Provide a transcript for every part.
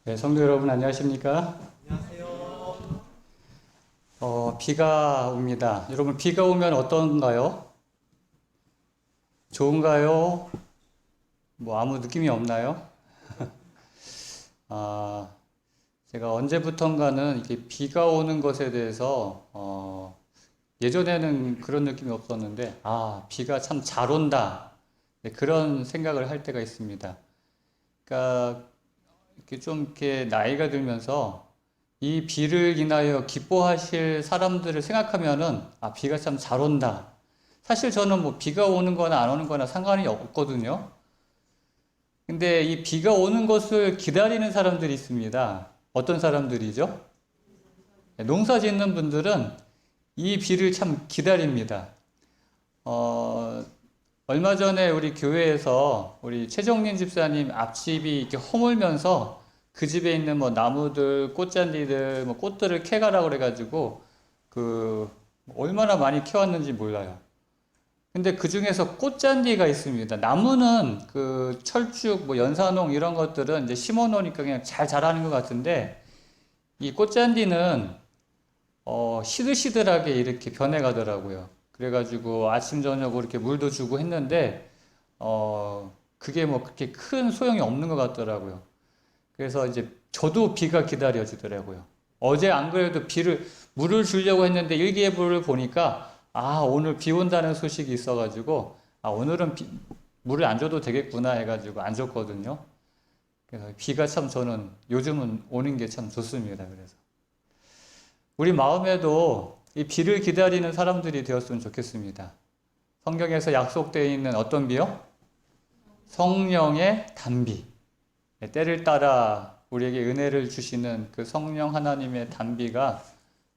네, 성도 여러분 안녕하십니까? 안녕하세요. 비가 옵니다. 여러분 비가 오면 어떤가요? 좋은가요? 뭐 아무 느낌이 없나요? 아, 제가 언제부턴가는 이렇게 비가 오는 것에 대해서 예전에는 그런 느낌이 없었는데 비가 참 잘 온다. 네, 그런 생각을 할 때가 있습니다. 그러니까 이렇게 좀 이렇게 나이가 들면서 이 비를 인하여 기뻐하실 사람들을 생각하면은 비가 참 잘 온다. 사실 저는 뭐 비가 오는 거나 안 오는 거나 상관이 없거든요. 근데 이 비가 오는 것을 기다리는 사람들이 있습니다. 어떤 사람들이죠? 농사 짓는 분들은 이 비를 참 기다립니다. 어, 얼마 전에 우리 교회에서 우리 최정린 집사님 앞집이 이렇게 허물면서 그 집에 있는 뭐 나무들, 꽃잔디들, 뭐 꽃들을 캐가라고 그래가지고 그 얼마나 많이 캐왔는지 몰라요. 근데 그 중에서 꽃잔디가 있습니다. 나무는 그 철쭉, 뭐 연산홍 이런 것들은 이제 심어 놓으니까 그냥 잘 자라는 것 같은데 이 꽃잔디는 시들시들하게 이렇게 변해가더라고요. 그래가지고 아침, 저녁으로 이렇게 물도 주고 했는데, 그게 뭐 그렇게 큰 소용이 없는 것 같더라고요. 그래서 이제 저도 비가 기다려지더라고요. 어제 안 그래도 물을 주려고 했는데 일기예보를 보니까, 오늘 비 온다는 소식이 있어가지고, 오늘은 물을 안 줘도 되겠구나 해가지고 안 줬거든요. 그래서 비가 참 저는 요즘은 오는 게 참 좋습니다. 그래서. 우리 마음에도 이 비를 기다리는 사람들이 되었으면 좋겠습니다. 성경에서 약속되어 있는 어떤 비요? 성령의 단비. 때를 따라 우리에게 은혜를 주시는 그 성령 하나님의 단비가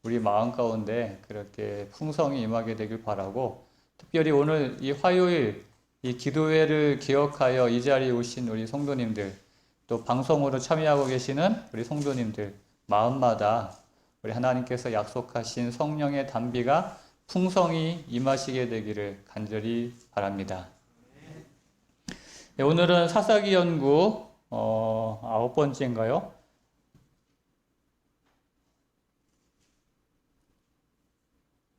우리 마음 가운데 그렇게 풍성히 임하게 되길 바라고, 특별히 오늘 이 화요일 이 기도회를 기억하여 이 자리에 오신 우리 성도님들, 또 방송으로 참여하고 계시는 우리 성도님들 마음마다 우리 하나님께서 약속하신 성령의 단비가 풍성히 임하시게 되기를 간절히 바랍니다. 네, 오늘은 사사기 연구 9번째인가요?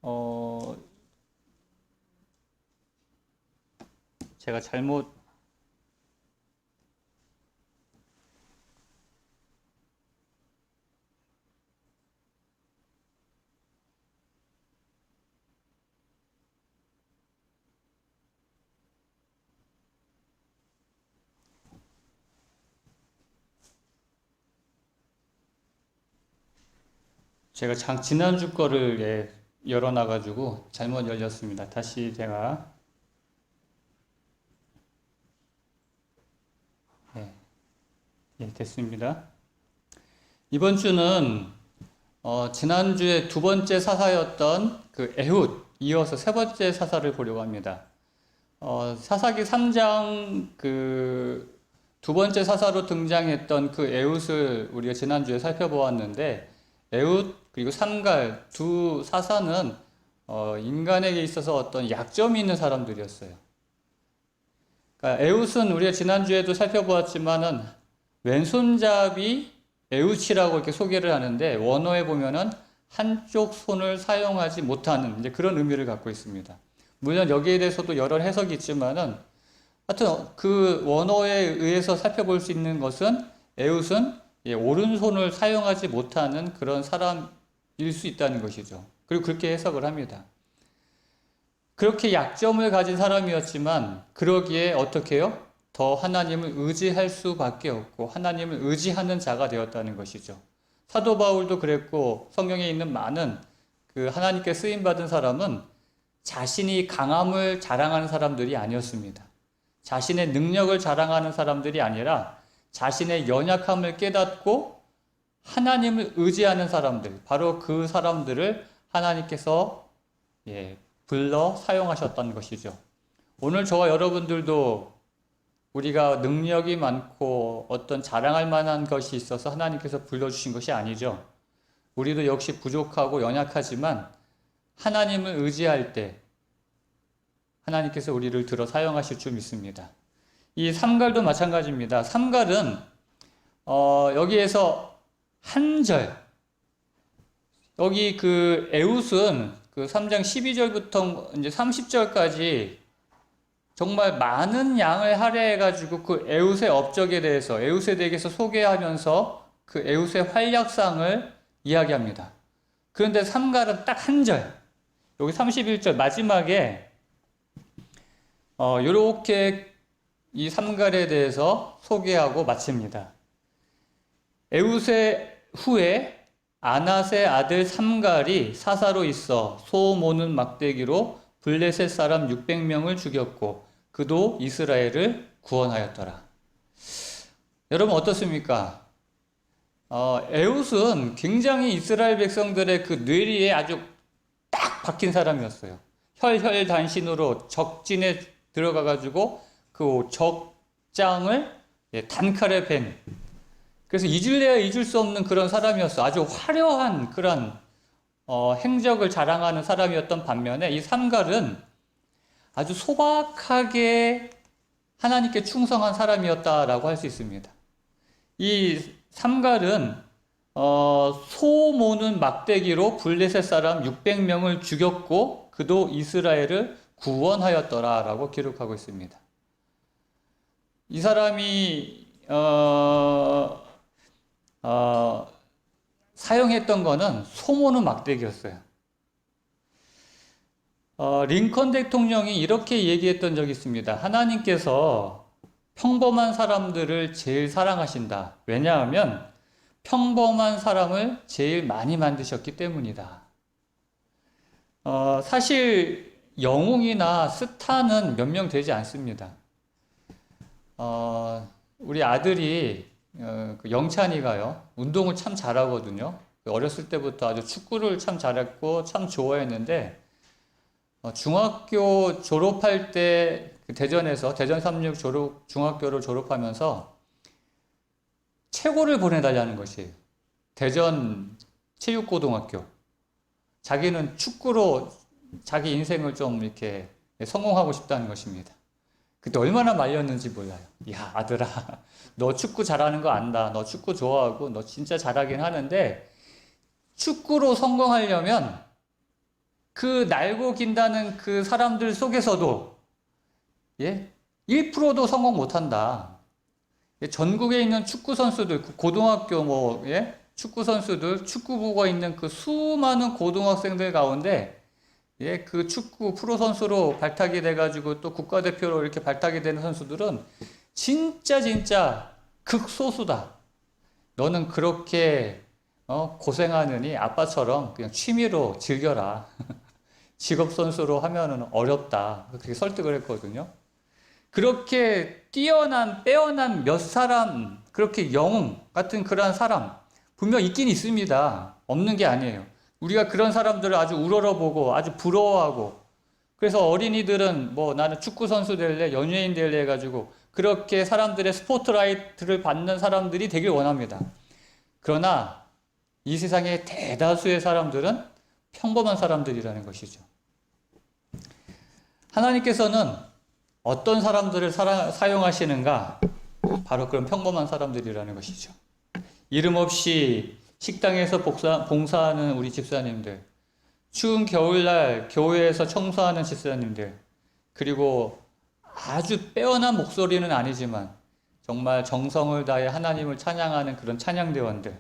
어, 제가 잘못 지난주 거를 열어놔가지고 잘못 열렸습니다. 다시 제가 예, 됐습니다. 이번 주는 지난주에 두 번째 사사였던 그 에훗 이어서 세 번째 사사를 보려고 합니다. 사사기 3장 그 두 번째 사사로 등장했던 그 에훗을 우리가 지난주에 살펴보았는데, 에훗 그리고 삼갈 두 사사는 인간에게 있어서 어떤 약점이 있는 사람들이었어요. 그러니까 에훗은 우리가 지난주에도 살펴보았지만은 왼손잡이 에훗이라고 이렇게 소개를 하는데, 원어에 보면은 한쪽 손을 사용하지 못하는 이제 그런 의미를 갖고 있습니다. 물론 여기에 대해서도 여러 해석이 있지만은 하여튼 그 원어에 의해서 살펴볼 수 있는 것은 에훗은 오른손을 사용하지 못하는 그런 사람일 수 있다는 것이죠. 그리고 그렇게 해석을 합니다. 그렇게 약점을 가진 사람이었지만 그러기에 어떻게 해요? 더 하나님을 의지할 수밖에 없고 하나님을 의지하는 자가 되었다는 것이죠. 사도 바울도 그랬고 성경에 있는 많은 그 하나님께 쓰임받은 사람은 자신이 강함을 자랑하는 사람들이 아니었습니다. 자신의 능력을 자랑하는 사람들이 아니라 자신의 연약함을 깨닫고 하나님을 의지하는 사람들, 바로 그 사람들을 하나님께서 불러 사용하셨던 것이죠. 오늘 저와 여러분들도 우리가 능력이 많고 어떤 자랑할 만한 것이 있어서 하나님께서 불러주신 것이 아니죠. 우리도 역시 부족하고 연약하지만 하나님을 의지할 때 하나님께서 우리를 들어 사용하실 줄 믿습니다. 이 삼갈도 마찬가지입니다. 삼갈은 여기에서 한 절, 여기 그 에웃은 그 3장 12절부터 이제 30절까지 정말 많은 양을 할애해가지고 그 에웃의 업적에 대해서, 에웃에 대해서 소개하면서 그 에웃의 활약상을 이야기합니다. 그런데 삼갈은 딱 한 절, 여기 31절 마지막에 요렇게 이 삼갈에 대해서 소개하고 마칩니다. 에웃의 후에 아낫의 아들 삼갈이 사사로 있어 소 모는 막대기로 블레셋 사람 600명을 죽였고 그도 이스라엘을 구원하였더라. 여러분 어떻습니까? 에웃은 굉장히 이스라엘 백성들의 그 뇌리에 아주 딱 박힌 사람이었어요. 혈혈단신으로 적진에 들어가가지고 그 적장을 단칼에 벤, 그래서 잊을래야 잊을 수 없는 그런 사람이었어. 아주 화려한 그런 행적을 자랑하는 사람이었던 반면에 이 삼갈은 아주 소박하게 하나님께 충성한 사람이었다라고 할 수 있습니다. 이 삼갈은 소 모는 막대기로 블레셋 사람 600명을 죽였고 그도 이스라엘을 구원하였더라라고 기록하고 있습니다. 이 사람이 사용했던 거는 소모는 막대기였어요. 링컨 대통령이 이렇게 얘기했던 적이 있습니다. 하나님께서 평범한 사람들을 제일 사랑하신다. 왜냐하면 평범한 사람을 제일 많이 만드셨기 때문이다. 사실 영웅이나 스타는 몇 명 되지 않습니다. 우리 아들이 그 영찬이가요, 운동을 참 잘하거든요. 어렸을 때부터 아주 축구를 참 잘했고 참 좋아했는데 중학교 졸업할 때 그 대전에서 대전 36 중학교를 졸업하면서 최고를 보내달라는 것이에요. 대전 체육고등학교. 자기는 축구로 자기 인생을 좀 이렇게 성공하고 싶다는 것입니다. 그때 얼마나 말렸는지 몰라요. 야, 아들아, 너 축구 잘하는 거 안다. 너 축구 좋아하고 너 진짜 잘하긴 하는데 축구로 성공하려면 그 날고 긴다는 그 사람들 속에서도 1%도 성공 못한다. 전국에 있는 축구 선수들, 고등학교 축구 선수들, 축구부가 있는 그 수많은 고등학생들 가운데 그 축구 프로 선수로 발탁이 돼가지고 또 국가대표로 이렇게 발탁이 되는 선수들은 진짜 극소수다. 너는 그렇게 고생하느니 아빠처럼 그냥 취미로 즐겨라. 직업 선수로 하면은 어렵다. 그렇게 설득을 했거든요. 그렇게 빼어난 몇 사람, 그렇게 영웅 같은 그러한 사람 분명 있긴 있습니다. 없는 게 아니에요. 우리가 그런 사람들을 아주 우러러보고 아주 부러워하고, 그래서 어린이들은 나는 축구 선수 될래, 연예인 될래 해가지고 그렇게 사람들의 스포트라이트를 받는 사람들이 되길 원합니다. 그러나 이 세상의 대다수의 사람들은 평범한 사람들이라는 것이죠. 하나님께서는 어떤 사람들을 사용하시는가? 바로 그런 평범한 사람들이라는 것이죠. 이름 없이 식당에서 봉사하는 우리 집사님들, 추운 겨울날 교회에서 청소하는 집사님들, 그리고 아주 빼어난 목소리는 아니지만 정말 정성을 다해 하나님을 찬양하는 그런 찬양대원들,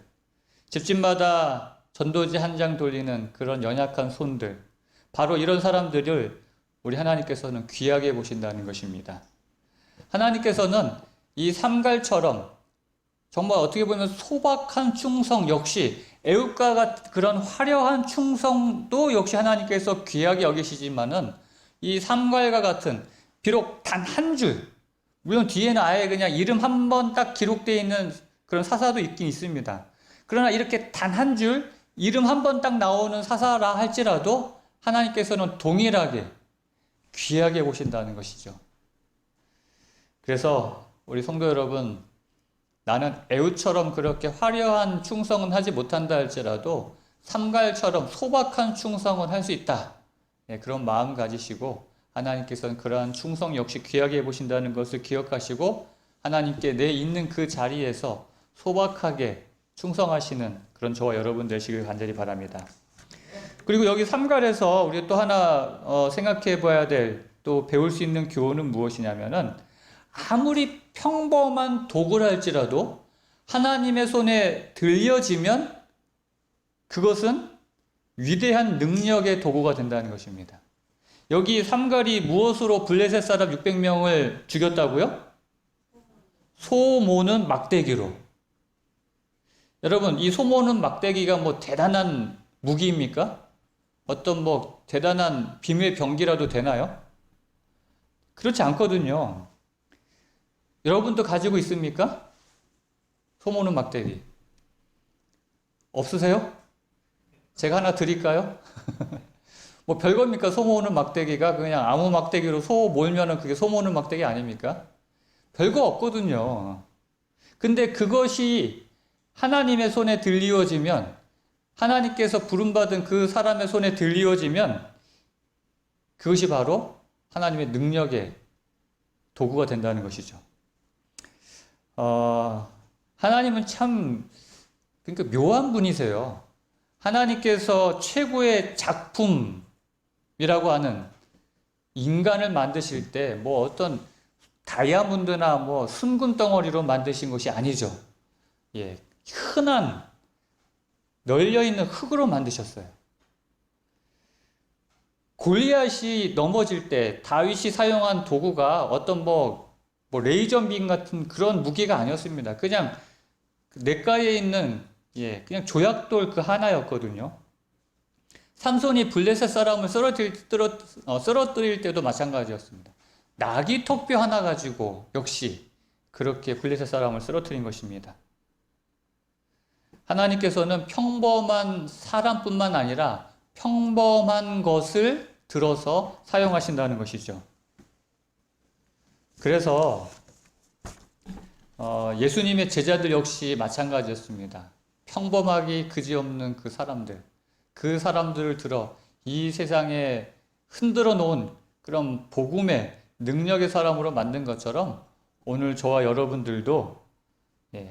집집마다 전도지 한 장 돌리는 그런 연약한 손들, 바로 이런 사람들을 우리 하나님께서는 귀하게 보신다는 것입니다. 하나님께서는 이 삼갈처럼 정말 어떻게 보면 소박한 충성 역시 애국가 같은 그런 화려한 충성도 역시 하나님께서 귀하게 여기시지만은 이 삼갈과 같은 비록 단 한 줄, 물론 뒤에는 아예 그냥 이름 한 번 딱 기록되어 있는 그런 사사도 있긴 있습니다. 그러나 이렇게 단 한 줄, 이름 한 번 딱 나오는 사사라 할지라도 하나님께서는 동일하게 귀하게 보신다는 것이죠. 그래서 우리 성도 여러분, 나는 에웃처럼 그렇게 화려한 충성은 하지 못한다 할지라도 삼갈처럼 소박한 충성은 할 수 있다. 그런 마음 가지시고 하나님께서는 그러한 충성 역시 귀하게 보신다는 것을 기억하시고 하나님께 내 있는 그 자리에서 소박하게 충성하시는 그런 저와 여러분 되시길 간절히 바랍니다. 그리고 여기 삼갈에서 우리 또 하나 생각해 봐야 될, 또 배울 수 있는 교훈은 무엇이냐면은, 아무리 평범한 도구랄지라도 하나님의 손에 들려지면 그것은 위대한 능력의 도구가 된다는 것입니다. 여기 삼갈이 무엇으로 블레셋 사람 600명을 죽였다고요? 소 모는 막대기로. 여러분, 이 소 모는 막대기가 뭐 대단한 무기입니까? 어떤 뭐 대단한 비밀 병기라도 되나요? 그렇지 않거든요. 여러분도 가지고 있습니까? 소 모는 막대기. 없으세요? 제가 하나 드릴까요? 뭐 별겁니까? 소 모는 막대기가 그냥 아무 막대기로 소 몰면은 그게 소 모는 막대기 아닙니까? 별거 없거든요. 근데 그것이 하나님의 손에 들리워지면, 하나님께서 부름받은 그 사람의 손에 들리워지면 그것이 바로 하나님의 능력의 도구가 된다는 것이죠. 하나님은 참, 그러니까 묘한 분이세요. 하나님께서 최고의 작품이라고 하는 인간을 만드실 때 뭐 어떤 다이아몬드나 뭐 순금 덩어리로 만드신 것이 아니죠. 예, 흔한 널려있는 흙으로 만드셨어요. 골리앗이 넘어질 때 다윗이 사용한 도구가 어떤 뭐 레이저빔 같은 그런 무기가 아니었습니다. 그냥 냇가에 있는 그냥 조약돌 그 하나였거든요. 삼손이 블레셋 사람을 쓰러뜨릴 때도 마찬가지였습니다. 나귀 턱뼈 하나 가지고 역시 그렇게 블레셋 사람을 쓰러뜨린 것입니다. 하나님께서는 평범한 사람뿐만 아니라 평범한 것을 들어서 사용하신다는 것이죠. 그래서 예수님의 제자들 역시 마찬가지였습니다. 평범하기 그지없는 그 사람들을 들어 이 세상에 흔들어 놓은 그런 복음의 능력의 사람으로 만든 것처럼 오늘 저와 여러분들도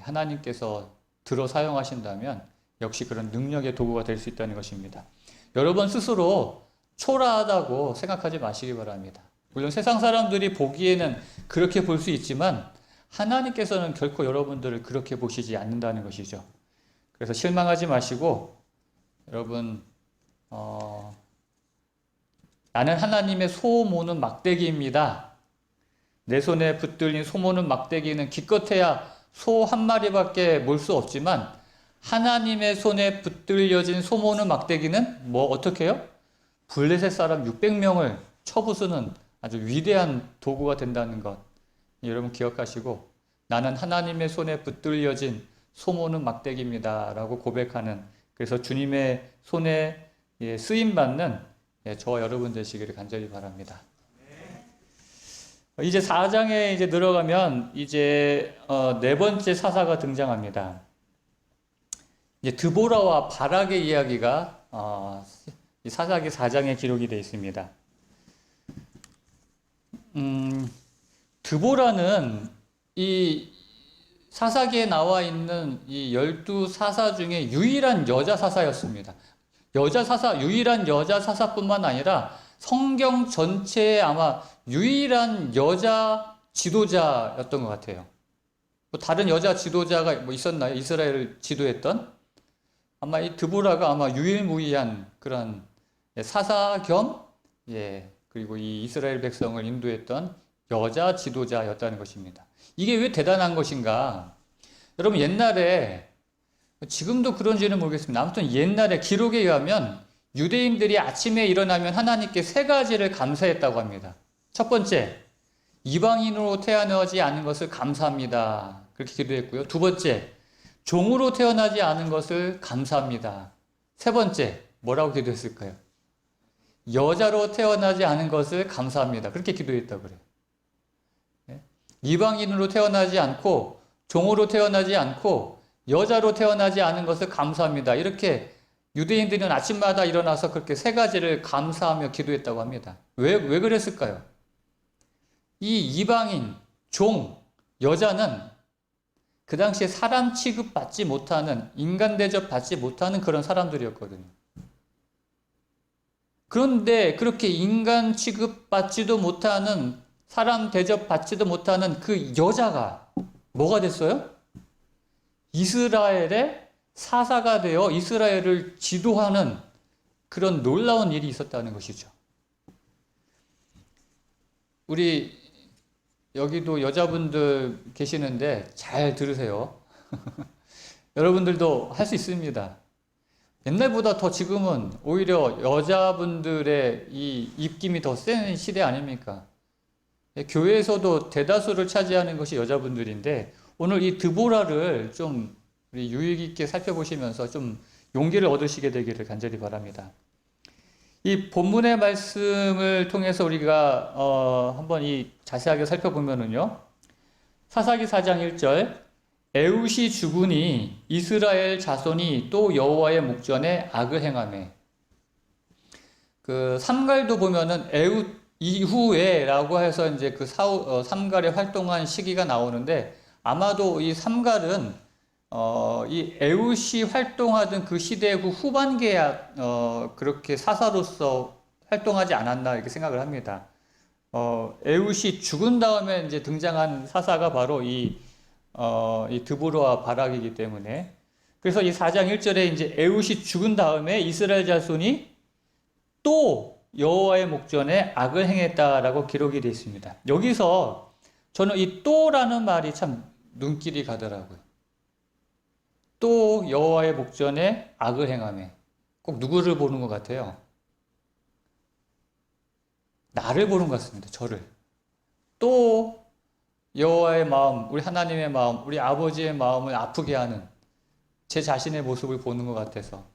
하나님께서 들어 사용하신다면 역시 그런 능력의 도구가 될 수 있다는 것입니다. 여러분 스스로 초라하다고 생각하지 마시기 바랍니다. 물론 세상 사람들이 보기에는 그렇게 볼 수 있지만 하나님께서는 결코 여러분들을 그렇게 보시지 않는다는 것이죠. 그래서 실망하지 마시고, 여러분 나는 하나님의 소 모는 막대기입니다. 내 손에 붙들린 소 모는 막대기는 기껏해야 소 한 마리밖에 몰 수 없지만, 하나님의 손에 붙들려진 소 모는 막대기는 뭐 어떻게 해요? 블레셋 사람 600명을 쳐부수는 아주 위대한 도구가 된다는 것, 여러분 기억하시고, 나는 하나님의 손에 붙들려진 소 모는 막대기입니다 라고 고백하는, 그래서 주님의 손에 쓰임받는 저와 여러분 되시기를 간절히 바랍니다. 이제 4장에 이제 들어가면 이제 네 번째 사사가 등장합니다. 이제 드보라와 바락의 이야기가 사사기 4장에 기록이 되어 있습니다. 드보라는 이 사사기에 나와 있는 이 12사사 중에 유일한 여자 사사였습니다. 유일한 여자 사사뿐만 아니라 성경 전체에 아마 유일한 여자 지도자였던 것 같아요. 뭐 다른 여자 지도자가 뭐 있었나요? 이스라엘을 지도했던? 아마 이 드보라가 아마 유일무이한 그런 사사 겸, 그리고 이 이스라엘 백성을 인도했던 여자 지도자였다는 것입니다. 이게 왜 대단한 것인가? 여러분 옛날에, 지금도 그런지는 모르겠습니다. 아무튼 옛날에 기록에 의하면 유대인들이 아침에 일어나면 하나님께 세 가지를 감사했다고 합니다. 첫 번째, 이방인으로 태어나지 않은 것을 감사합니다. 그렇게 기도했고요. 두 번째, 종으로 태어나지 않은 것을 감사합니다. 세 번째, 뭐라고 기도했을까요? 여자로 태어나지 않은 것을 감사합니다. 그렇게 기도했다고 그래요. 이방인으로 태어나지 않고, 종으로 태어나지 않고, 여자로 태어나지 않은 것을 감사합니다. 이렇게 유대인들은 아침마다 일어나서 그렇게 세 가지를 감사하며 기도했다고 합니다. 왜 그랬을까요? 이 이방인, 종, 여자는 그 당시에 사람 취급받지 못하는, 인간 대접받지 못하는 그런 사람들이었거든요. 그런데 그렇게 인간 취급받지도 못하는, 사람 대접받지도 못하는 그 여자가 뭐가 됐어요? 이스라엘의 사사가 되어 이스라엘을 지도하는 그런 놀라운 일이 있었다는 것이죠. 우리 여기도 여자분들 계시는데 잘 들으세요. 여러분들도 할 수 있습니다. 옛날보다 더 지금은 오히려 여자분들의 이 입김이 더 센 시대 아닙니까? 교회에서도 대다수를 차지하는 것이 여자분들인데 오늘 이 드보라를 좀 우리 유익 있게 살펴보시면서 좀 용기를 얻으시게 되기를 간절히 바랍니다. 이 본문의 말씀을 통해서 우리가 한번 이 자세하게 살펴보면은요. 사사기 4장 1절 에훗이 죽으니 이스라엘 자손이 또 여호와의 목전에 악을 행하매. 그 삼갈도 보면은 에훗 이후에라고 해서 이제 그 삼갈의 활동한 시기가 나오는데 아마도 이 삼갈은 이 에훗이 활동하던 그 시대 그 후반기에 그렇게 사사로서 활동하지 않았나 이렇게 생각을 합니다. 에훗이 죽은 다음에 이제 등장한 사사가 바로 이 드보라와 바락이기 때문에 그래서 이 4장 1절에 이제 에훗이 죽은 다음에 이스라엘 자손이 또 여호와의 목전에 악을 행했다라고 기록이 되어 있습니다. 여기서 저는 이 또라는 말이 참 눈길이 가더라고요. 또 여호와의 목전에 악을 행하매. 꼭 누구를 보는 것 같아요? 나를 보는 것 같습니다. 저를. 또 여호와의 마음, 우리 하나님의 마음, 우리 아버지의 마음을 아프게 하는 제 자신의 모습을 보는 것 같아서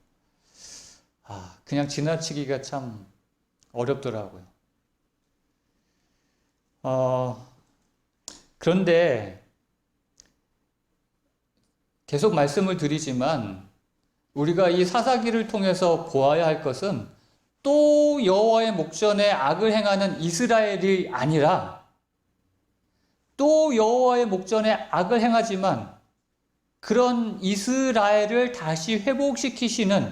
그냥 지나치기가 참 어렵더라고요. 그런데 계속 말씀을 드리지만 우리가 이 사사기를 통해서 보아야 할 것은 또 여호와의 목전에 악을 행하는 이스라엘이 아니라 또 여호와의 목전에 악을 행하지만 그런 이스라엘을 다시 회복시키시는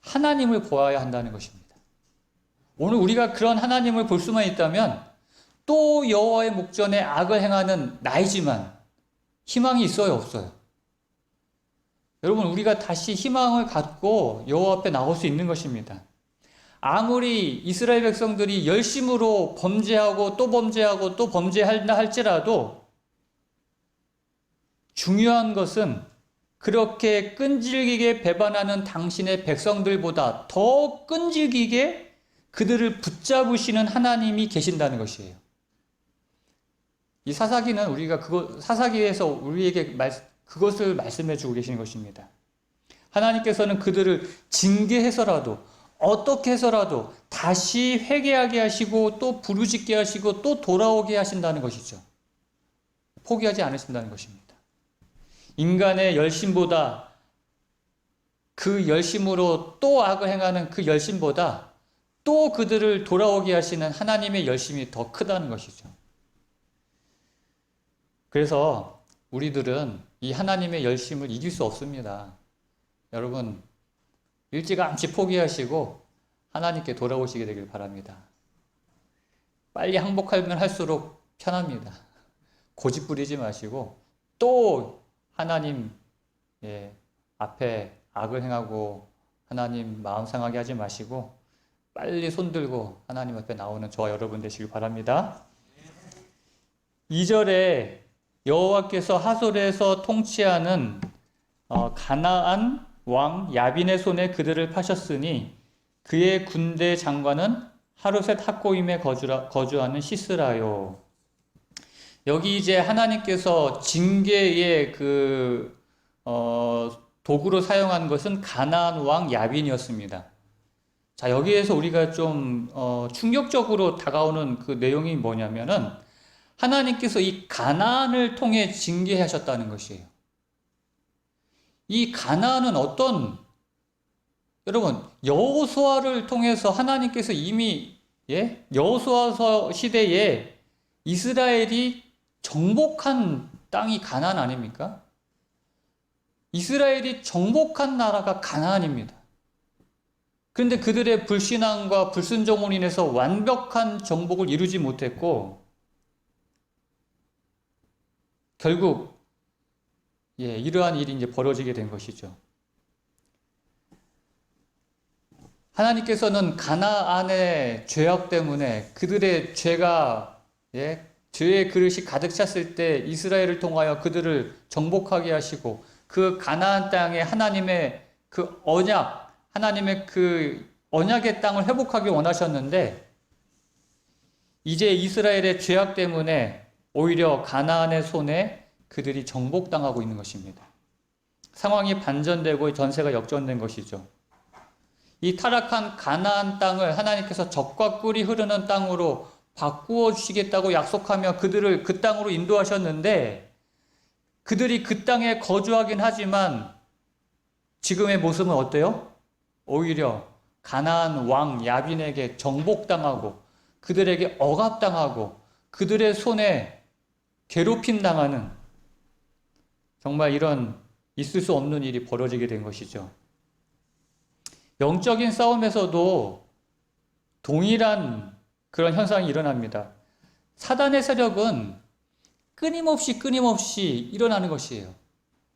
하나님을 보아야 한다는 것입니다. 오늘 우리가 그런 하나님을 볼 수만 있다면 또 여호와의 목전에 악을 행하는 나이지만 희망이 있어요, 없어요? 여러분, 우리가 다시 희망을 갖고 여호와 앞에 나올 수 있는 것입니다. 아무리 이스라엘 백성들이 열심으로 범죄하고 또 범죄하고 또 범죄한다 할지라도 중요한 것은 그렇게 끈질기게 배반하는 당신의 백성들보다 더 끈질기게 그들을 붙잡으시는 하나님이 계신다는 것이에요. 이 사사기는 우리가 사사기에서 우리에게 그것을 말씀해 주고 계시는 것입니다. 하나님께서는 그들을 징계해서라도 어떻게 해서라도 다시 회개하게 하시고 또 부르짖게 하시고 또 돌아오게 하신다는 것이죠. 포기하지 않으신다는 것입니다. 인간의 열심보다 그 열심으로 또 악을 행하는 그 열심보다 또 그들을 돌아오게 하시는 하나님의 열심이 더 크다는 것이죠. 그래서 우리들은 이 하나님의 열심을 이길 수 없습니다. 여러분, 일찌감치 포기하시고 하나님께 돌아오시게 되길 바랍니다. 빨리 항복하면 할수록 편합니다. 고집 부리지 마시고 또 하나님 앞에 악을 행하고 하나님 마음 상하게 하지 마시고 빨리 손들고 하나님 앞에 나오는 저와 여러분 되시길 바랍니다. 2절에 여호와께서 하솔에서 통치하는 가나안 왕 야빈의 손에 그들을 파셨으니 그의 군대 장관은 하루셋 학고임에 거주하는 시스라요. 여기 이제 하나님께서 징계의 도구로 사용한 것은 가나안 왕 야빈이었습니다. 자, 여기에서 우리가 좀 충격적으로 다가오는 그 내용이 뭐냐면은 하나님께서 이 가나안을 통해 징계하셨다는 것이에요. 이 가나안은 여러분, 여호수아를 통해서 하나님께서 이미 여호수아 시대에 이스라엘이 정복한 땅이 가나안 아닙니까? 이스라엘이 정복한 나라가 가나안입니다. 그런데 그들의 불신앙과 불순종으로 인해서 완벽한 정복을 이루지 못했고 결국 이러한 일이 이제 벌어지게 된 것이죠. 하나님께서는 가나안의 죄악 때문에 그들의 죄가 죄의 그릇이 가득 찼을 때 이스라엘을 통하여 그들을 정복하게 하시고 그 가나안 땅에 하나님의 그 언약, 하나님의 그 언약의 땅을 회복하기 원하셨는데 이제 이스라엘의 죄악 때문에 오히려 가나안의 손에 그들이 정복당하고 있는 것입니다. 상황이 반전되고 전세가 역전된 것이죠. 이 타락한 가나안 땅을 하나님께서 젖과 꿀이 흐르는 땅으로 바꾸어 주시겠다고 약속하며 그들을 그 땅으로 인도하셨는데 그들이 그 땅에 거주하긴 하지만 지금의 모습은 어때요? 오히려 가나안 왕 야빈에게 정복당하고 그들에게 억압당하고 그들의 손에 괴롭힘 당하는 정말 이런 있을 수 없는 일이 벌어지게 된 것이죠. 영적인 싸움에서도 동일한 그런 현상이 일어납니다. 사단의 세력은 끊임없이 일어나는 것이에요.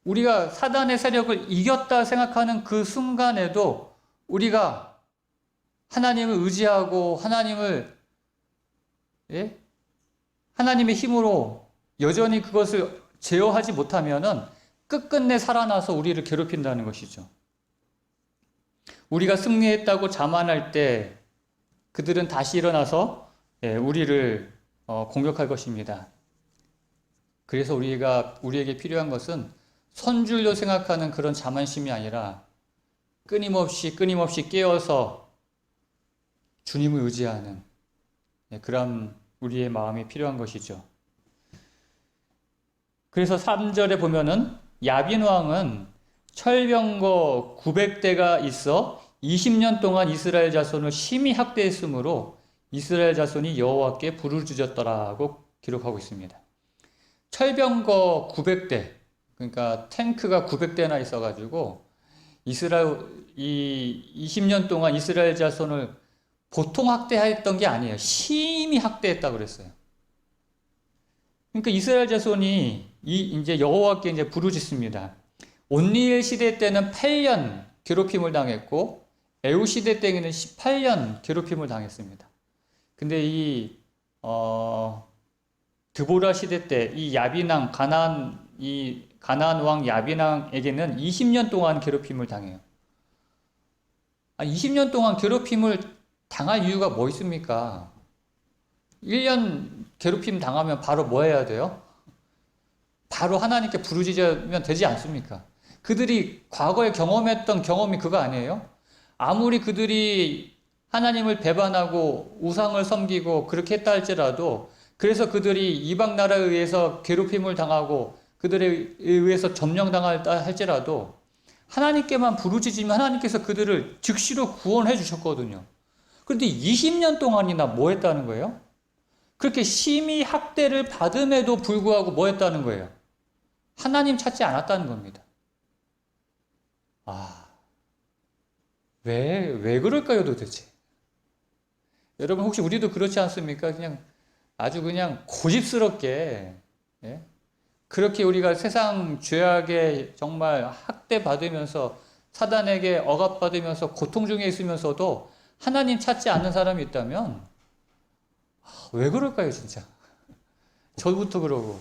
우리가 사단의 세력을 이겼다 생각하는 그 순간에도 우리가 하나님을 의지하고 하나님의 힘으로 여전히 그것을 제어하지 못하면은 끝끝내 살아나서 우리를 괴롭힌다는 것이죠. 우리가 승리했다고 자만할 때 그들은 다시 일어나서 우리를 공격할 것입니다. 그래서 우리에게 필요한 것은 선줄로 생각하는 그런 자만심이 아니라 끊임없이 깨어서 주님을 의지하는 그런 우리의 마음이 필요한 것이죠. 그래서 3절에 보면은 야빈 왕은 철병거 900대가 있어 20년 동안 이스라엘 자손을 심히 학대했으므로 이스라엘 자손이 여호와께 부르짖었더라고 기록하고 있습니다. 철병거 900대, 그러니까 탱크가 900대나 있어가지고 이 20년 동안 이스라엘 자손을 보통 학대했던 게 아니에요. 심히 학대했다고 그랬어요. 그러니까 이스라엘 자손이 이제 여호와께 이제 부르짖습니다. 온니엘 시대 때는 8년 괴롭힘을 당했고 에우 시대 때에는 18년 괴롭힘을 당했습니다. 근데 드보라 시대 때 이 야빈왕 가나안 왕 야빈왕에게는 20년 동안 괴롭힘을 당해요. 20년 동안 괴롭힘을 당할 이유가 뭐 있습니까? 1년 괴롭힘 당하면 바로 뭐 해야 돼요? 바로 하나님께 부르짖으면 되지 않습니까? 그들이 과거에 경험했던 경험이 그거 아니에요? 아무리 그들이 하나님을 배반하고 우상을 섬기고 그렇게 했다 할지라도 그래서 그들이 이방 나라에 의해서 괴롭힘을 당하고 그들에 의해서 점령당했다 할지라도 하나님께만 부르짖으면 하나님께서 그들을 즉시로 구원해 주셨거든요. 그런데 20년 동안이나 뭐 했다는 거예요? 그렇게 심히 학대를 받음에도 불구하고 뭐 했다는 거예요? 하나님 찾지 않았다는 겁니다. 왜 그럴까요, 도대체? 여러분, 혹시 우리도 그렇지 않습니까? 아주 고집스럽게, 그렇게 우리가 세상 죄악에 정말 학대받으면서 사단에게 억압받으면서 고통 중에 있으면서도 하나님 찾지 않는 사람이 있다면, 왜 그럴까요, 진짜? 저부터 그러고.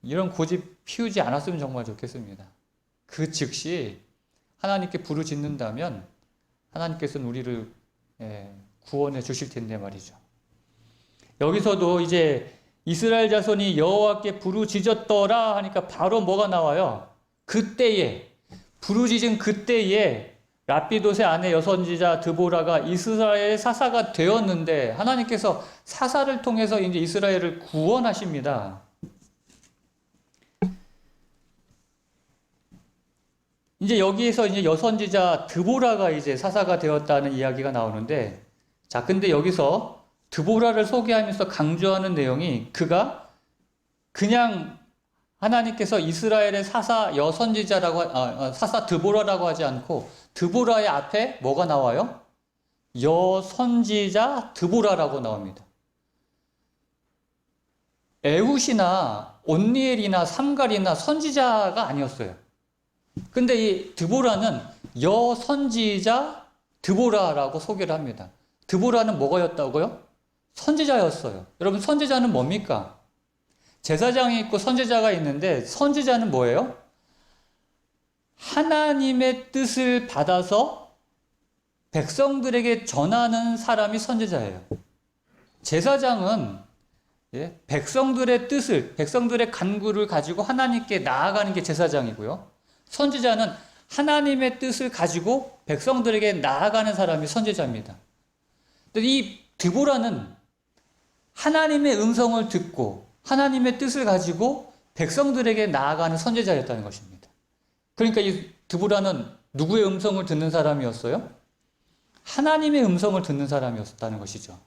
이런 고집 피우지 않았으면 정말 좋겠습니다. 그 즉시 하나님께 부르짖는다면 하나님께서는 우리를 구원해 주실 텐데 말이죠. 여기서도 이제 이스라엘 자손이 여호와께 부르짖었더라 하니까 바로 뭐가 나와요? 부르짖은 그때에 라피돗의 아내 여선지자 드보라가 이스라엘의 사사가 되었는데 하나님께서 사사를 통해서 이제 이스라엘을 구원하십니다. 이제 여기에서 이제 여선지자 드보라가 이제 사사가 되었다는 이야기가 나오는데, 자, 근데 여기서 드보라를 소개하면서 강조하는 내용이 그가 그냥 하나님께서 이스라엘의 사사 여선지자라고 사사 드보라라고 하지 않고 드보라의 앞에 뭐가 나와요? 여선지자 드보라라고 나옵니다. 에훗이나 온니엘이나 삼갈이나 선지자가 아니었어요. 근데 이 드보라는 여선지자 드보라라고 소개를 합니다. 드보라는 뭐가였다고요? 선지자였어요. 여러분, 선지자는 뭡니까? 제사장이 있고 선지자가 있는데, 선지자는 뭐예요? 하나님의 뜻을 받아서 백성들에게 전하는 사람이 선지자예요. 제사장은 백성들의 뜻을, 백성들의 간구를 가지고 하나님께 나아가는 게 제사장이고요. 선지자는 하나님의 뜻을 가지고 백성들에게 나아가는 사람이 선지자입니다. 이 드보라는 하나님의 음성을 듣고 하나님의 뜻을 가지고 백성들에게 나아가는 선지자였다는 것입니다. 그러니까 이 드보라는 누구의 음성을 듣는 사람이었어요? 하나님의 음성을 듣는 사람이었다는 것이죠.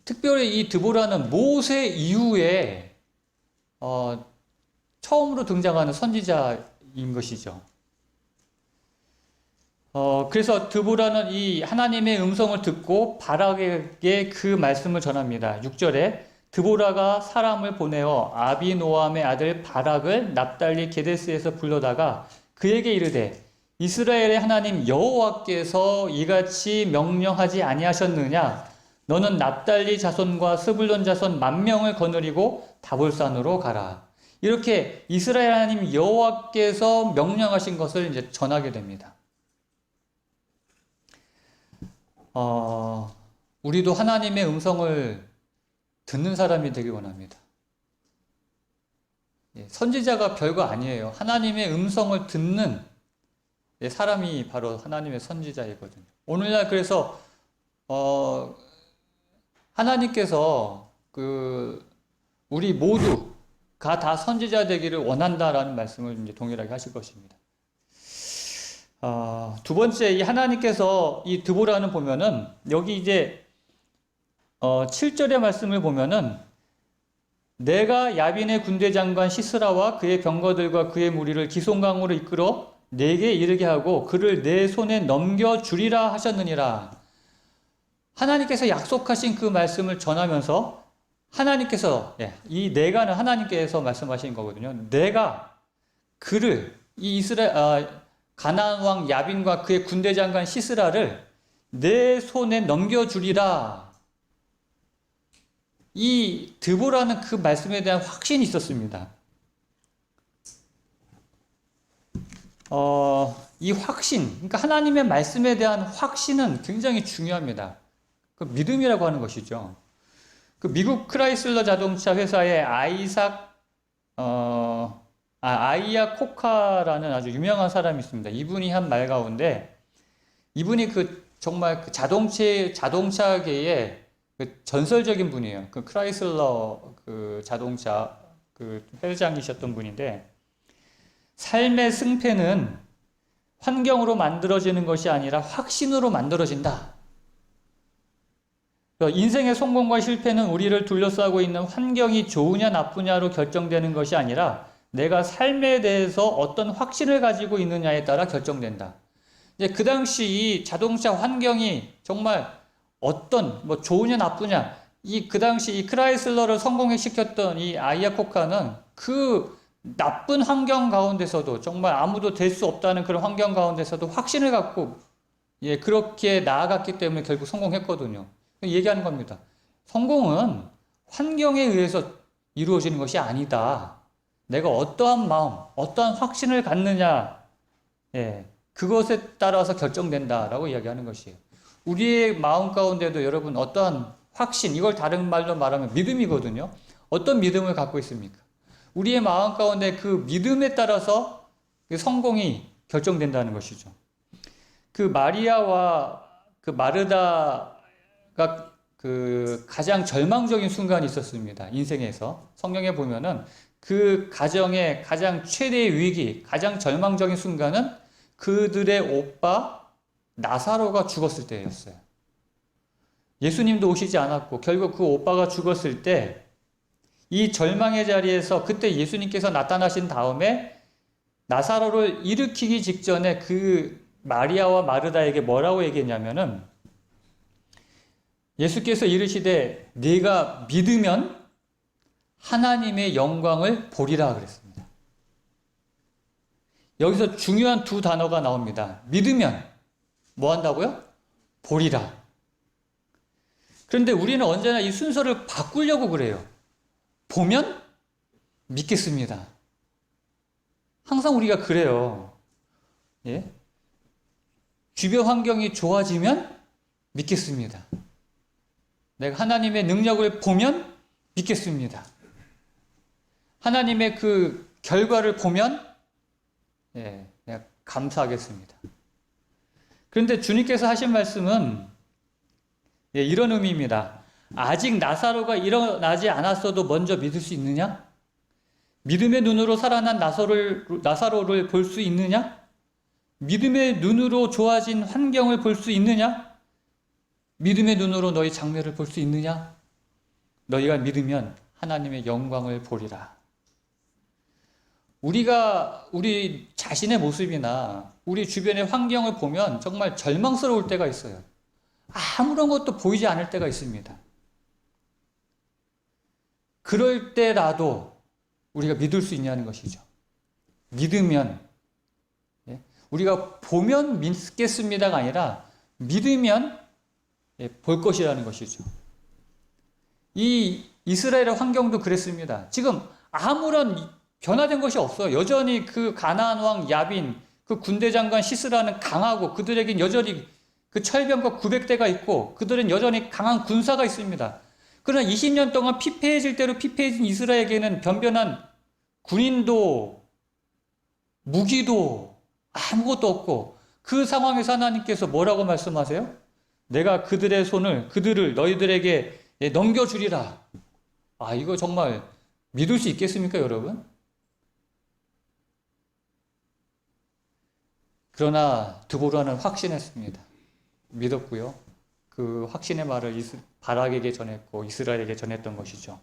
특별히 이 드보라는 모세 이후에 처음으로 등장하는 선지자인 것이죠. 그래서 드보라는 이 하나님의 음성을 듣고 바락에게 그 말씀을 전합니다. 6절에 드보라가 사람을 보내어 아비노함의 아들 바락을 납달리 게데스에서 불러다가 그에게 이르되 이스라엘의 하나님 여호와께서 이같이 명령하지 아니하셨느냐? 너는 납달리 자손과 스불론 자손 10,000명을 거느리고 다볼산으로 가라. 이렇게 이스라엘 하나님 여호와께서 명령하신 것을 이제 전하게 됩니다. 우리도 하나님의 음성을 듣는 사람이 되기 원합니다. 선지자가 별거 아니에요. 하나님의 음성을 듣는 사람이 바로 하나님의 선지자이거든요. 오늘날 그래서 하나님께서 우리 모두가 다 선지자 되기를 원한다라는 말씀을 이제 동일하게 하실 것입니다. 두 번째, 이 하나님께서 이 드보라는 보면은 여기 이제 7절의 말씀을 보면은 내가 야빈의 군대 장관 시스라와 그의 병거들과 그의 무리를 기송강으로 이끌어 내게 이르게 하고 그를 내 손에 넘겨주리라 하셨느니라. 하나님께서 약속하신 그 말씀을 전하면서 하나님께서, 이 내가는 하나님께서 말씀하신 거거든요. 내가 그를, 이 가나안 왕 야빈과 그의 군대 장관 시스라를 내 손에 넘겨주리라. 이 드보라는 그 말씀에 대한 확신이 있었습니다. 이 확신, 그러니까 하나님의 말씀에 대한 확신은 굉장히 중요합니다. 그 믿음이라고 하는 것이죠. 그 미국 크라이슬러 자동차 회사의 아이야 코카라는 아주 유명한 사람이 있습니다. 이분이 한 말 가운데, 이분이 정말 자동차계의 전설적인 분이에요. 그 크라이슬러 자동차 회장이셨던 분인데, 삶의 승패는 환경으로 만들어지는 것이 아니라 확신으로 만들어진다. 인생의 성공과 실패는 우리를 둘러싸고 있는 환경이 좋으냐 나쁘냐로 결정되는 것이 아니라 내가 삶에 대해서 어떤 확신을 가지고 있느냐에 따라 결정된다. 이제 그 당시 이 자동차 환경이 정말 좋으냐 나쁘냐, 그 당시 이 크라이슬러를 성공시켰던 이 아이아코카는 그 나쁜 환경 가운데서도 정말 아무도 될 수 없다는 그런 환경 가운데서도 확신을 갖고 그렇게 나아갔기 때문에 결국 성공했거든요. 얘기하는 겁니다. 성공은 환경에 의해서 이루어지는 것이 아니다. 내가 어떠한 마음, 어떠한 확신을 갖느냐, 그것에 따라서 결정된다라고 이야기하는 것이에요. 우리의 마음 가운데도 여러분 어떠한 확신, 이걸 다른 말로 말하면 믿음이거든요. 어떤 믿음을 갖고 있습니까? 우리의 마음 가운데 그 믿음에 따라서 성공이 결정된다는 것이죠. 그 마리아와 그 마르다가 가장 절망적인 순간이 있었습니다. 인생에서. 성경에 보면은 그 가정의 가장 최대의 위기, 가장 절망적인 순간은 그들의 오빠 나사로가 죽었을 때였어요. 예수님도 오시지 않았고 결국 그 오빠가 죽었을 때 이 절망의 자리에서 그때 예수님께서 나타나신 다음에 나사로를 일으키기 직전에 그 마리아와 마르다에게 뭐라고 얘기했냐면은 예수께서 이르시되 네가 믿으면 하나님의 영광을 보리라 그랬습니다. 여기서 중요한 두 단어가 나옵니다. 믿으면 뭐 한다고요? 보리라. 그런데 우리는 언제나 이 순서를 바꾸려고 그래요. 보면 믿겠습니다. 항상 우리가 그래요. 예? 주변 환경이 좋아지면 믿겠습니다. 내가 하나님의 능력을 보면 믿겠습니다. 하나님의 그 결과를 보면 내가 감사하겠습니다. 그런데 주님께서 하신 말씀은 이런 의미입니다. 아직 나사로가 일어나지 않았어도 먼저 믿을 수 있느냐? 믿음의 눈으로 살아난 나사로를 볼 수 있느냐? 믿음의 눈으로 좋아진 환경을 볼 수 있느냐? 믿음의 눈으로 너희 장래를 볼 수 있느냐? 너희가 믿으면 하나님의 영광을 보리라. 우리가 우리 자신의 모습이나 우리 주변의 환경을 보면 정말 절망스러울 때가 있어요. 아무런 것도 보이지 않을 때가 있습니다. 그럴 때라도 우리가 믿을 수 있냐는 것이죠. 믿으면, 우리가 보면 믿겠습니다가 아니라 믿으면 볼 것이라는 것이죠. 이 이스라엘의 환경도 그랬습니다. 지금 아무런 변화된 것이 없어요. 여전히 그 가나안 왕 야빈, 그 군대 장관 시스라는 강하고 그들에겐 여전히 그 철병과 900대가 있고 그들은 여전히 강한 군사가 있습니다. 그러나 20년 동안 피폐해질 대로 피폐해진 이스라엘에게는 변변한 군인도 무기도 아무것도 없고 그 상황에서 하나님께서 뭐라고 말씀하세요? 내가 그들을 너희들에게 넘겨주리라. 이거 정말 믿을 수 있겠습니까, 여러분? 그러나 드보라는 확신했습니다. 믿었고요. 그 확신의 말을 바락에게 전했고 이스라엘에게 전했던 것이죠.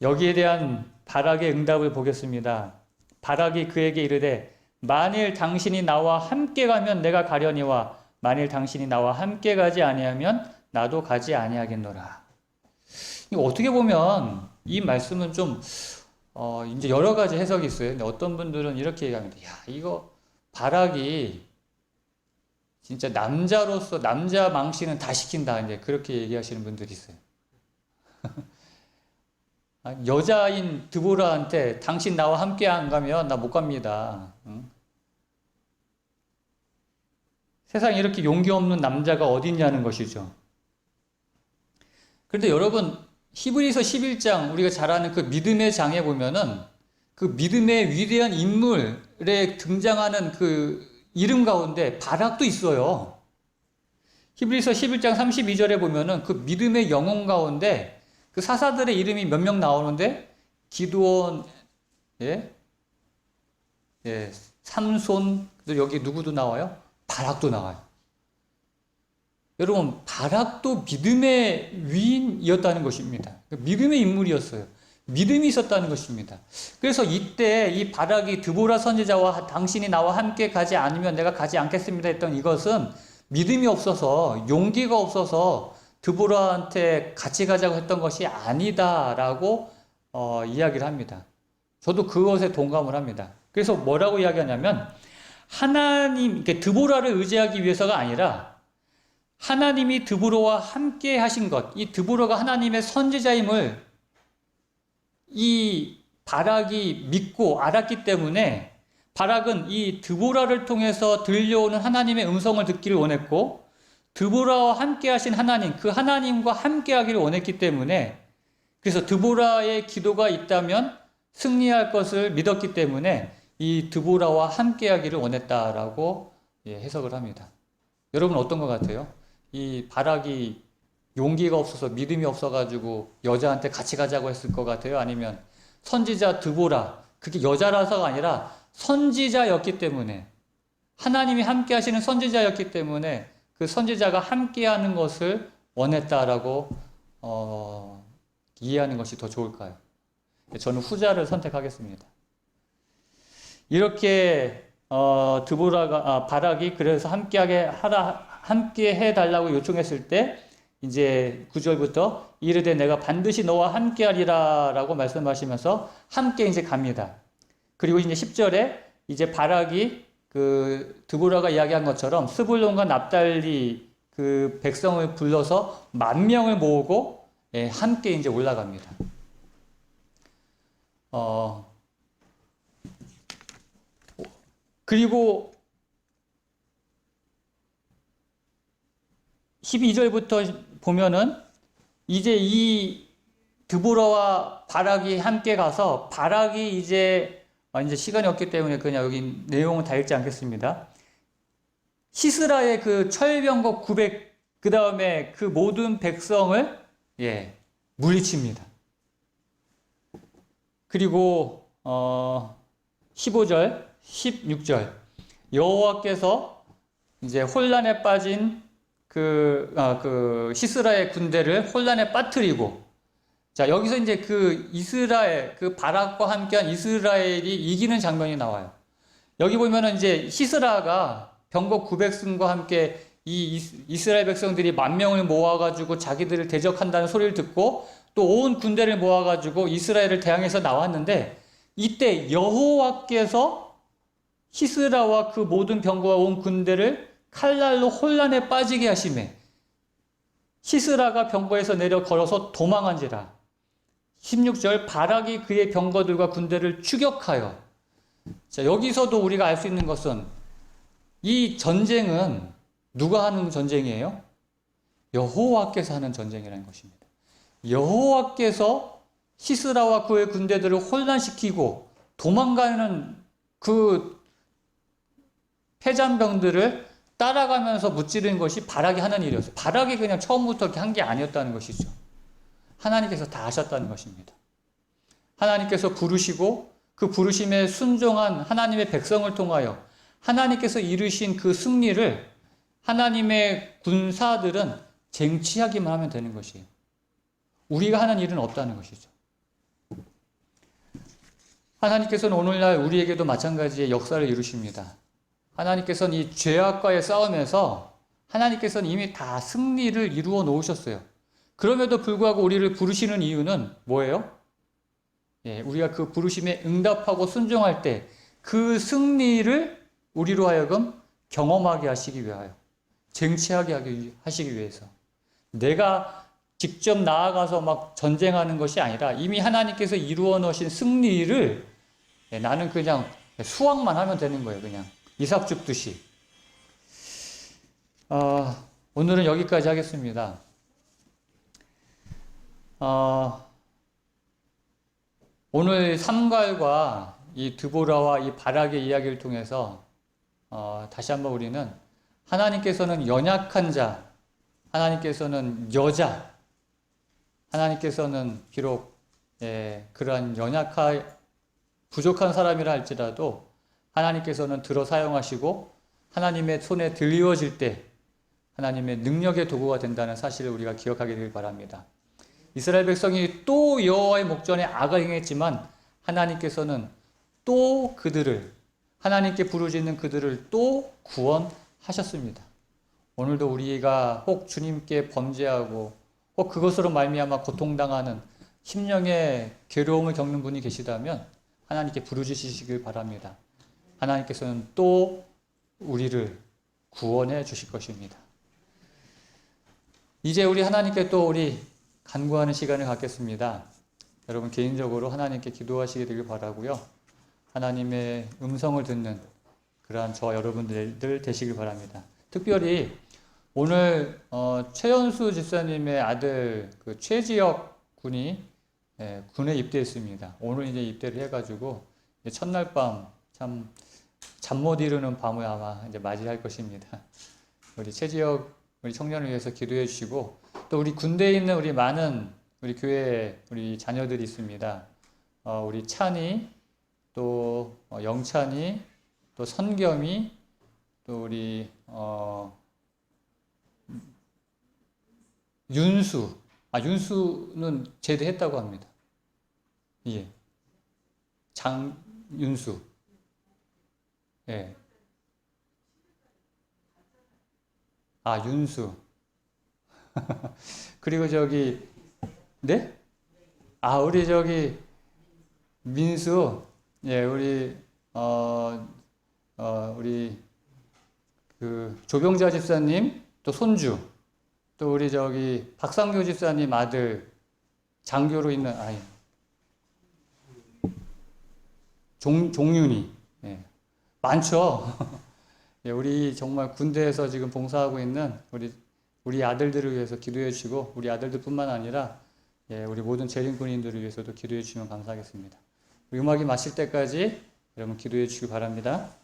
여기에 대한 바락의 응답을 보겠습니다. 바락이 그에게 이르되 만일 당신이 나와 함께 가면 내가 가려니와 만일 당신이 나와 함께 가지 아니하면 나도 가지 아니하겠노라. 이거 어떻게 보면 이 말씀은 좀 이제 여러 가지 해석이 있어요. 근데 어떤 분들은 이렇게 얘기합니다. 이거 바락이 진짜 남자로서 남자 망신은 다 시킨다. 이제 그렇게 얘기하시는 분들이 있어요. 여자인 드보라한테 당신 나와 함께 안 가면 나 못 갑니다. 응? 세상에 이렇게 용기 없는 남자가 어디 있냐는 것이죠. 그런데 여러분, 히브리서 11장 우리가 잘 아는 그 믿음의 장에 보면은 그 믿음의 위대한 인물에 등장하는 그 이름 가운데 바락도 있어요. 히브리서 11장 32절에 보면은 그 믿음의 영혼 가운데 그 사사들의 이름이 몇 명 나오는데 기드온, 삼손, 여기 누구도 나와요? 바락도 나와요. 여러분, 바락도 믿음의 위인이었다는 것입니다. 믿음의 인물이었어요. 믿음이 있었다는 것입니다. 그래서 이때 이 바락이 드보라 선지자와 당신이 나와 함께 가지 않으면 내가 가지 않겠습니다 했던 이것은 믿음이 없어서 용기가 없어서 드보라한테 같이 가자고 했던 것이 아니다라고 이야기를 합니다. 저도 그것에 동감을 합니다. 그래서 뭐라고 이야기하냐면 하나님, 드보라를 의지하기 위해서가 아니라 하나님이 드보라와 함께 하신 것, 이 드보라가 하나님의 선지자임을 이 바락이 믿고 알았기 때문에 바락은 이 드보라를 통해서 들려오는 하나님의 음성을 듣기를 원했고 드보라와 함께 하신 하나님, 그 하나님과 함께 하기를 원했기 때문에 그래서 드보라의 기도가 있다면 승리할 것을 믿었기 때문에 이 드보라와 함께 하기를 원했다라고 해석을 합니다. 여러분 어떤 것 같아요? 이 바락이 용기가 없어서 믿음이 없어가지고 여자한테 같이 가자고 했을 것 같아요? 아니면 선지자 드보라, 그게 여자라서가 아니라 선지자였기 때문에 하나님이 함께 하시는 선지자였기 때문에 그 선지자가 함께 하는 것을 원했다라고 이해하는 것이 더 좋을까요? 저는 후자를 선택하겠습니다. 이렇게 바락이 그래서 함께 해달라고 요청했을 때 이제 9절부터 이르되 내가 반드시 너와 함께하리라 라고 말씀하시면서 함께 이제 갑니다. 그리고 이제 10절에 이제 바락이 그 드보라가 이야기한 것처럼 스불론과 납달리 그 백성을 불러서 10,000명을 모으고 함께 이제 올라갑니다. 그리고 12절부터 보면은 이제 이 드보라와 바락이 함께 가서 바락이 이제 시간이 없기 때문에 그냥 여기 내용은 다 읽지 않겠습니다. 시스라의 그 철병거 900 그 다음에 그 모든 백성을 물리칩니다. 그리고 15절, 16절 여호와께서 이제 혼란에 빠진 그 시스라의 군대를 혼란에 빠뜨리고, 자 여기서 이제 그 이스라엘 그 바락과 함께한 이스라엘이 이기는 장면이 나와요. 여기 보면은 이제 시스라가 병거 900승과 함께 이 이스라엘 백성들이 10,000명을 모아가지고 자기들을 대적한다는 소리를 듣고 또 온 군대를 모아가지고 이스라엘을 대항해서 나왔는데, 이때 여호와께서 시스라와 그 모든 병거와 온 군대를 칼날로 혼란에 빠지게 하심에 시스라가 병거에서 내려 걸어서 도망한지라. 16절 바락이 그의 병거들과 군대를 추격하여. 자 여기서도 우리가 알 수 있는 것은 이 전쟁은 누가 하는 전쟁이에요? 여호와께서 하는 전쟁이라는 것입니다. 여호와께서 시스라와 그의 군대들을 혼란시키고 도망가는 그 패잔병들을 따라가면서 무찌르는 것이 바락이 하는 일이었어요. 바락이 그냥 처음부터 이렇게 한 게 아니었다는 것이죠. 하나님께서 다 하셨다는 것입니다. 하나님께서 부르시고 그 부르심에 순종한 하나님의 백성을 통하여 하나님께서 이루신 그 승리를 하나님의 군사들은 쟁취하기만 하면 되는 것이에요. 우리가 하는 일은 없다는 것이죠. 하나님께서는 오늘날 우리에게도 마찬가지의 역사를 이루십니다. 하나님께서는 이 죄악과의 싸움에서 하나님께서는 이미 다 승리를 이루어 놓으셨어요. 그럼에도 불구하고 우리를 부르시는 이유는 뭐예요? 우리가 그 부르심에 응답하고 순종할 때 그 승리를 우리로 하여금 경험하게 하시기 위하여, 쟁취하게 하시기 위해서. 내가 직접 나아가서 막 전쟁하는 것이 아니라 이미 하나님께서 이루어 놓으신 승리를 나는 그냥 수확만 하면 되는 거예요. 그냥 이삭 줍듯이. 오늘은 여기까지 하겠습니다. 오늘 삼갈과 이 드보라와 이 바락의 이야기를 통해서 다시 한번 우리는 하나님께서는 연약한 자, 하나님께서는 여자, 하나님께서는 비록 그러한 부족한 사람이라 할지라도 하나님께서는 들어 사용하시고 하나님의 손에 들이워질 때 하나님의 능력의 도구가 된다는 사실을 우리가 기억하게 되길 바랍니다. 이스라엘 백성이 또 여호와의 목전에 악을 행했지만 하나님께서는 또 하나님께 부르짖는 그들을 또 구원하셨습니다. 오늘도 우리가 혹 주님께 범죄하고 혹 그것으로 말미암아 고통당하는 심령의 괴로움을 겪는 분이 계시다면 하나님께 부르짖으시길 바랍니다. 하나님께서는 또 우리를 구원해 주실 것입니다. 이제 우리 하나님께 또 우리 간구하는 시간을 갖겠습니다. 여러분 개인적으로 하나님께 기도하시게 되길 바라고요. 하나님의 음성을 듣는 그러한 저와 여러분들 되시길 바랍니다. 특별히 오늘 최연수 집사님의 아들 그 최지혁 군이 군에 입대했습니다. 오늘 이제 입대를 해가지고 첫날 밤 참 잠 못 이루는 밤을 아마 이제 맞이할 것입니다. 우리 최지혁 우리 청년을 위해서 기도해 주시고, 또 우리 군대에 있는 우리 많은 우리 교회 우리 자녀들이 있습니다. 우리 찬이, 또 영찬이, 또 선겸이, 또 우리 윤수, 윤수는 제대했다고 합니다. 예. 장윤수. 예. 윤수. 그리고 네? 우리 민수. 예, 우리 조병자 집사님, 또 손주, 또 우리 박상교 집사님 아들, 장교로 있는 아이, 종윤이. 예. 많죠? 예, 우리 정말 군대에서 지금 봉사하고 있는 우리 아들들을 위해서 기도해 주시고, 우리 아들들뿐만 아니라, 예, 우리 모든 재림 군인들을 위해서도 기도해 주시면 감사하겠습니다. 음악이 마칠 때까지 여러분 기도해 주시기 바랍니다.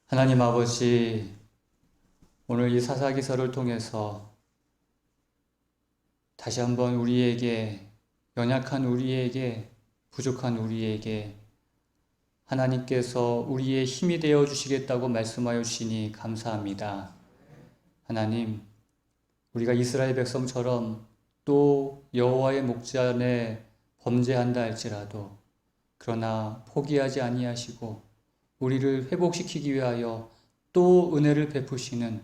하나님 아버지, 오늘 이 사사기서를 통해서 다시 한번 우리에게, 연약한 우리에게, 부족한 우리에게 하나님께서 우리의 힘이 되어 주시겠다고 말씀하여 주시니 감사합니다. 하나님, 우리가 이스라엘 백성처럼 또 여호와의 목전에 범죄한다 할지라도 그러나 포기하지 아니하시고 우리를 회복시키기 위하여 또 은혜를 베푸시는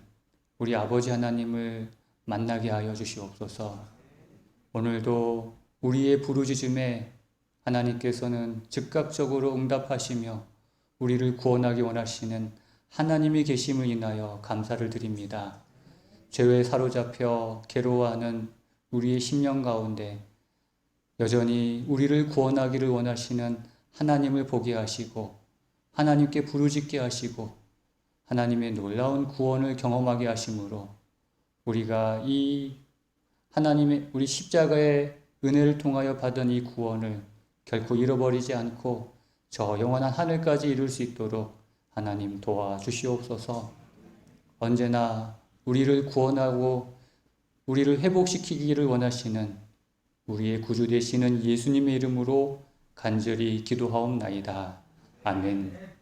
우리 아버지 하나님을 만나게 하여 주시옵소서. 오늘도 우리의 부르짖음에 하나님께서는 즉각적으로 응답하시며 우리를 구원하기 원하시는 하나님이 계심을 인하여 감사를 드립니다. 죄에 사로잡혀 괴로워하는 우리의 심령 가운데 여전히 우리를 구원하기를 원하시는 하나님을 보게 하시고 하나님께 부르짖게 하시고 하나님의 놀라운 구원을 경험하게 하심으로 우리가 이 하나님의 우리 십자가의 은혜를 통하여 받은 이 구원을 결코 잃어버리지 않고 저 영원한 하늘까지 이룰 수 있도록 하나님 도와주시옵소서. 언제나 우리를 구원하고 우리를 회복시키기를 원하시는 우리의 구주 되시는 예수님의 이름으로 간절히 기도하옵나이다. 아멘.